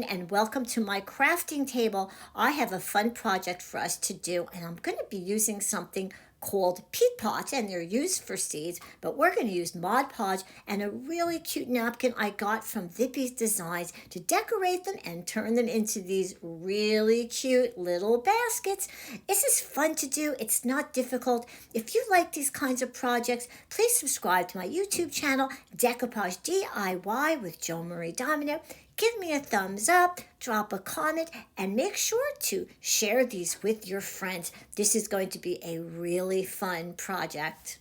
in and welcome to my crafting table. I have a fun project for us to do and I'm going to be using something called peat pots, and they're used for seeds, but we're going to use Mod Podge and a really cute napkin I got from Vippy's Designs to decorate them and turn them into these really cute little baskets. This is fun to do. It's not difficult. If you like these kinds of projects, please subscribe to my YouTube channel, Decoupage D.I.Y with Joan-Marie Domino. Give me a thumbs up, drop a comment, and make sure to share these with your friends. This is going to be a really fun project.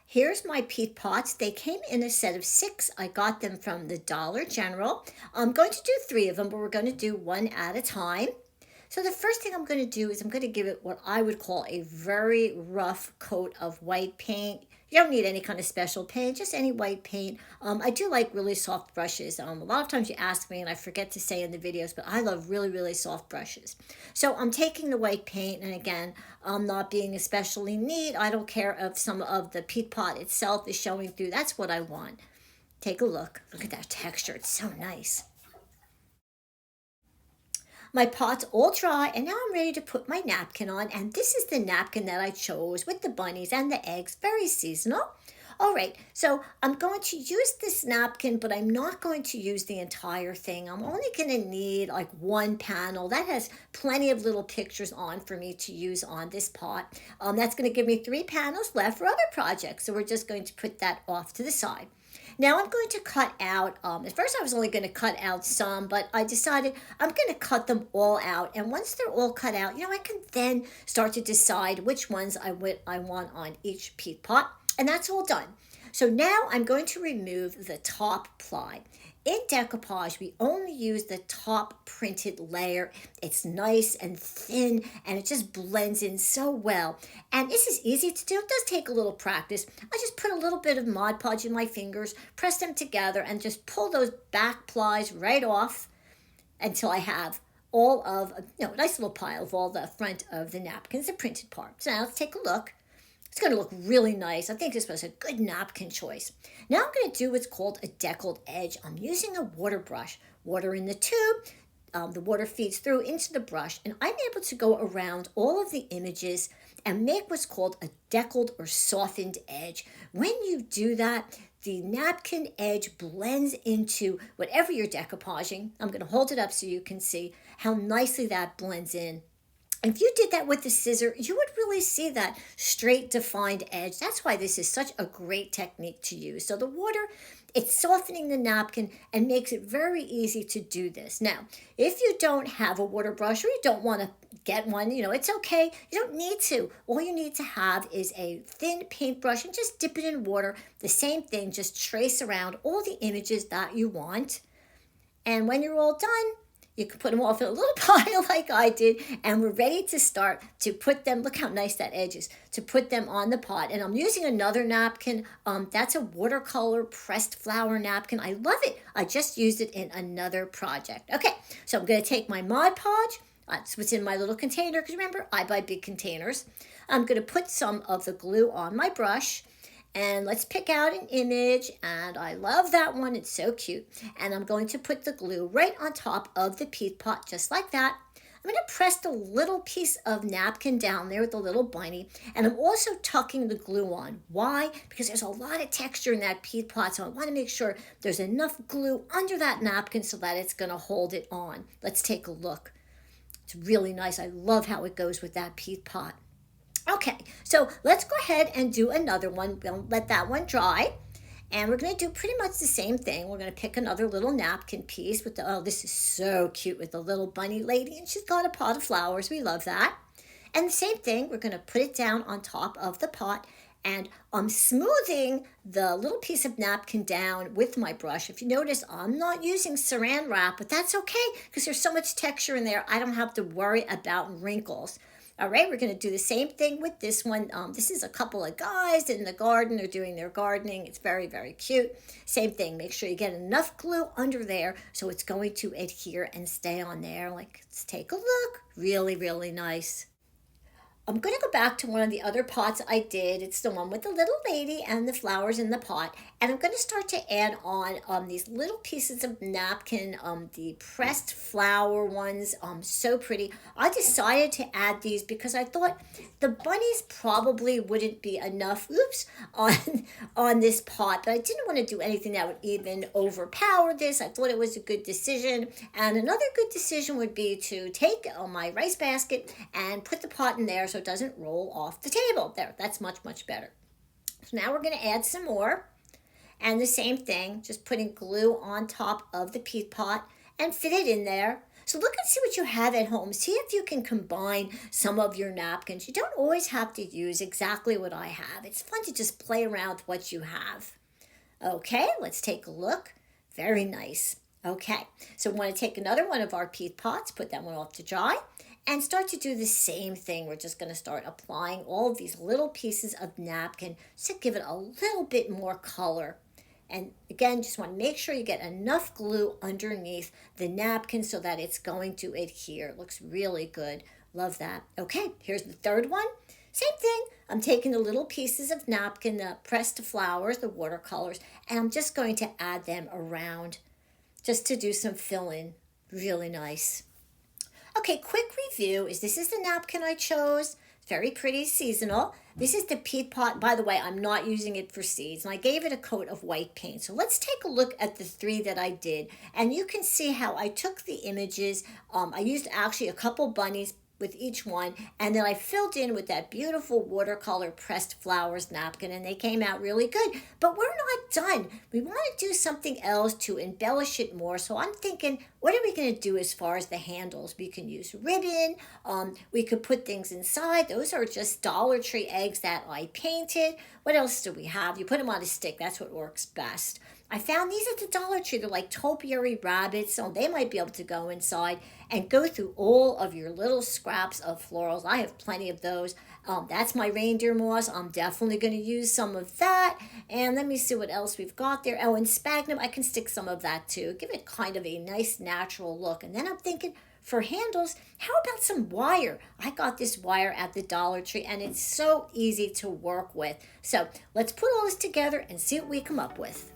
Here's my peat pots. They came in a set of 6. I got them from the Dollar General. I'm going to do 3 of them, but we're going to do one at a time. So the first thing I'm going to do is I'm going to give it what I would call a very rough coat of white paint. You don't need any kind of special paint, just any white paint. I do like really soft brushes. A lot of times you ask me and I forget to say in the videos, but I love really, really soft brushes. So I'm taking the white paint, and again, I'm not being especially neat. I don't care if some of the peat pot itself is showing through. That's what I want. Take a look. Look at that texture. It's so nice. My pot's all dry, and now I'm ready to put my napkin on, and this is the napkin that I chose with the bunnies and the eggs, very seasonal. All right, so I'm going to use this napkin, but I'm not going to use the entire thing. I'm only going to need like one panel. That has plenty of little pictures on for me to use on this pot. That's going to give me 3 panels left for other projects, so we're just going to put that off to the side. Now I'm going to cut out, at first I was only going to cut out some, but I decided I'm going to cut them all out. And once they're all cut out, I can then start to decide which ones I want on each peat pot. And that's all done. So now I'm going to remove the top ply. In decoupage, we only use the top printed layer. It's nice and thin, and it just blends in so well. And this is easy to do. It does take a little practice. I just put a little bit of Mod Podge in my fingers, press them together, and just pull those back plies right off until I have all of, a nice little pile of all the front of the napkins, the printed part. So now let's take a look. It's going to look really nice. I think this was a good napkin choice. Now I'm going to do what's called a deckled edge. I'm using a water brush. Water in the tube. The water feeds through into the brush, and I'm able to go around all of the images and make what's called a deckled or softened edge. When you do that, the napkin edge blends into whatever you're decoupaging. I'm going to hold it up so you can see how nicely that blends in. If you did that with the scissor, you would really see that straight defined edge. That's why this is such a great technique to use. So the water, it's softening the napkin and makes it very easy to do this. Now, if you don't have a water brush or you don't want to get one, it's okay. You don't need to. All you need to have is a thin paintbrush and just dip it in water. The same thing, just trace around all the images that you want. And when you're all done, you can put them off in a little pile like I did, and we're ready to start to put them, look how nice that edge is, to put them on the pot. And I'm using another napkin. That's a watercolor pressed flower napkin. I love it. I just used it in another project. Okay, so I'm going to take my Mod Podge. That's what's in my little container, because remember, I buy big containers. I'm going to put some of the glue on my brush. And let's pick out an image, and I love that one. It's so cute. And I'm going to put the glue right on top of the peat pot, just like that. I'm going to press the little piece of napkin down there with the little bunny, and I'm also tucking the glue on. Why? Because there's a lot of texture in that peat pot, so I want to make sure there's enough glue under that napkin so that it's going to hold it on. Let's take a look. It's really nice. I love how it goes with that peat pot. Okay, so let's go ahead and do another one. We'll let that one dry. And we're going to do pretty much the same thing. We're going to pick another little napkin piece with the, oh, this is so cute with the little bunny lady. And she's got a pot of flowers. We love that. And the same thing, we're going to put it down on top of the pot. And I'm smoothing the little piece of napkin down with my brush. If you notice, I'm not using saran wrap, but that's okay because there's so much texture in there. I don't have to worry about wrinkles. All right, we're going to do the same thing with this one. This is a couple of guys in the garden. They're doing their gardening. It's very, very cute. Same thing. Make sure you get enough glue under there so it's going to adhere and stay on there. Like, let's take a look. Really, really nice. I'm going to go back to one of the other pots I did. It's the one with the little lady and the flowers in the pot. And I'm going to start to add on these little pieces of napkin, the pressed flower ones, so pretty. I decided to add these because I thought the bunnies probably wouldn't be enough, on this pot. But I didn't want to do anything that would even overpower this. I thought it was a good decision. And another good decision would be to take my rice basket and put the pot in there so it doesn't roll off the table. There, that's much, much better. So now we're going to add some more. And the same thing, just putting glue on top of the peat pot and fit it in there. So look and see what you have at home. See if you can combine some of your napkins. You don't always have to use exactly what I have. It's fun to just play around with what you have. Okay, let's take a look. Very nice. Okay, so we want to take another one of our peat pots, put that one off to dry, and start to do the same thing. We're just going to start applying all of these little pieces of napkin just to give it a little bit more color. And again, just want to make sure you get enough glue underneath the napkin so that it's going to adhere. It looks really good. Love that. Okay, here's the third one. Same thing. I'm taking the little pieces of napkin, the pressed flowers, the watercolors, and I'm just going to add them around just to do some fill-in. Really nice. Okay, quick review is this is the napkin I chose. Very pretty, seasonal. This is the peat pot. By the way, I'm not using it for seeds, and I gave it a coat of white paint. So let's take a look at the three that I did, and you can see how I took the images. I used actually a couple bunnies with each one, and then I filled in with that beautiful watercolor pressed flowers napkin, and they came out really good. But we're not done. We want to do something else to embellish it more. So I'm thinking, what are we going to do as far as the handles? We can use ribbon. We could put things inside. Those are just Dollar Tree eggs that I painted. What else do we have? You put them on a stick. That's what works best. I found these at the Dollar Tree. They're like topiary rabbits, so they might be able to go inside and go through all of your little scraps of florals. I have plenty of those. That's my reindeer moss. I'm definitely going to use some of that. And let me see what else we've got there. Oh, and sphagnum, I can stick some of that too. Give it kind of a nice natural look. And then I'm thinking, for handles, how about some wire? I got this wire at the Dollar Tree, and it's so easy to work with. So let's put all this together and see what we come up with.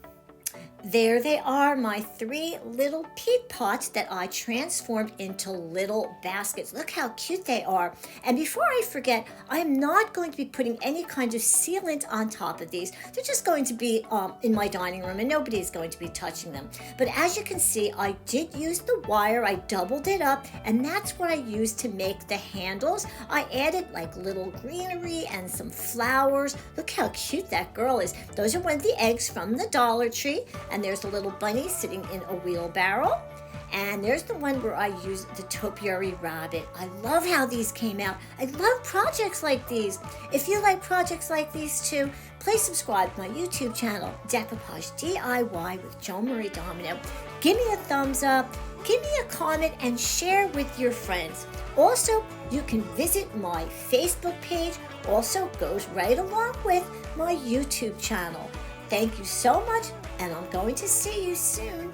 There they are, my three little peat pots that I transformed into little baskets. Look how cute they are. And before I forget, I am not going to be putting any kind of sealant on top of these. They're just going to be in my dining room, and nobody is going to be touching them. But as you can see, I did use the wire. I doubled it up, and that's what I used to make the handles. I added like little greenery and some flowers. Look how cute that girl is. Those are one of the eggs from the Dollar Tree. And there's a little bunny sitting in a wheelbarrow. And there's the one where I used the topiary rabbit. I love how these came out. I love projects like these. If you like projects like these too, please subscribe to my YouTube channel, Decoupage D.I.Y. with Joan-Marie Domino. Give me a thumbs up, give me a comment, and share with your friends. Also, you can visit my Facebook page. Also goes right along with my YouTube channel. Thank you so much, and I'm going to see you soon.